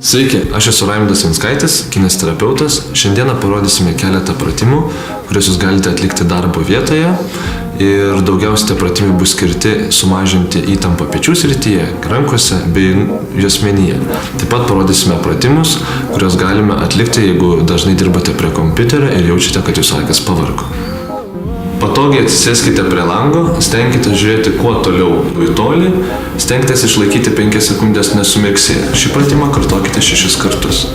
Sveiki, aš esu Raimundas Vinskaitis, kineziterapeutas. Šiandieną parodysime keletą pratimų, kuriuos jūs galite atlikti darbo vietoje. Ir daugiausiai tie pratimai bus skirti sumažinti įtampą pečių srityje, rankose bei juosmenyje. Taip pat parodysime pratimus, kuriuos galime atlikti, jeigu dažnai dirbate prie kompiuterio ir jaučiate, kad jūsų akys pavargo. Patogiai atsisėskite prie lango, stenkite žiūrėti kuo toliau į tolį, stenkitės išlaikyti 5 sekundės nesumirksėję. Šį pratimą kartokite 6 kartus.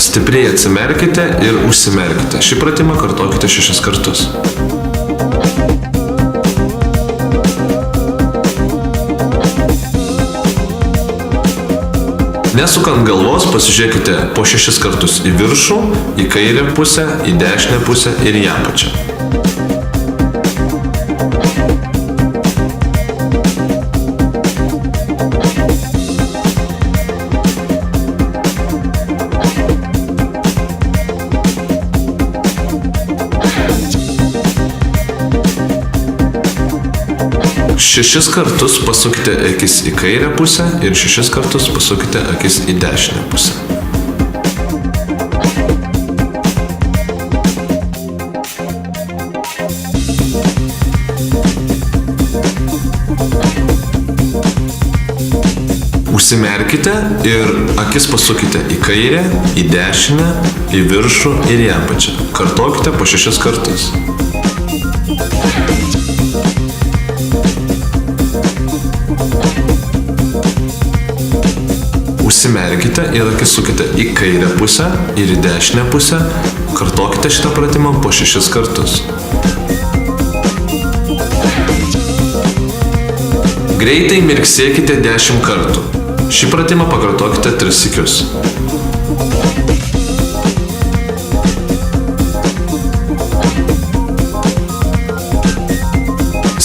Stipriai atsimerkite ir užsimerkite. Šį pratimą kartokite 6 kartus. Nesukant galvos, pasižiūrėkite po 6 kartus į viršų, į kairę pusę, į dešinę pusę ir į apačią. Šešis kartus pasukite akis į kairę pusę ir 6 kartus pasukite akis į dešinę pusę. Užsimerkite ir akis pasukite į kairę, į dešinę, į viršų ir į apačią. Kartokite po 6 kartus. Užsimerkite ir akis sukite į kairę pusę ir į dešinę pusę. Kartokite šitą pratimą po 6 kartus. Greitai mirksėkite 10 kartų. Šį pratimą pakartokite 3 sykius.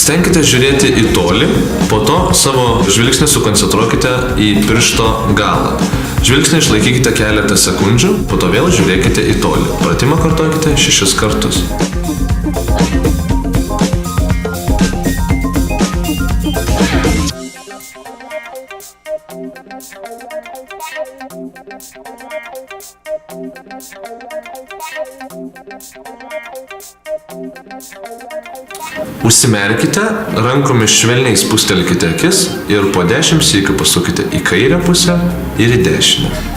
Stenkite žiūrėti į tolį, po to savo žvilgsnį sukoncentruokite į piršto galą. Žvilgsnį išlaikykite keletą sekundžių, po to vėl žiūrėkite į tolį. Pratimą kartokite 6 kartus. Užsimerkite, rankomis švelniai spustelkite akis ir po 10 sykių pasukite į kairę pusę ir į dešinę.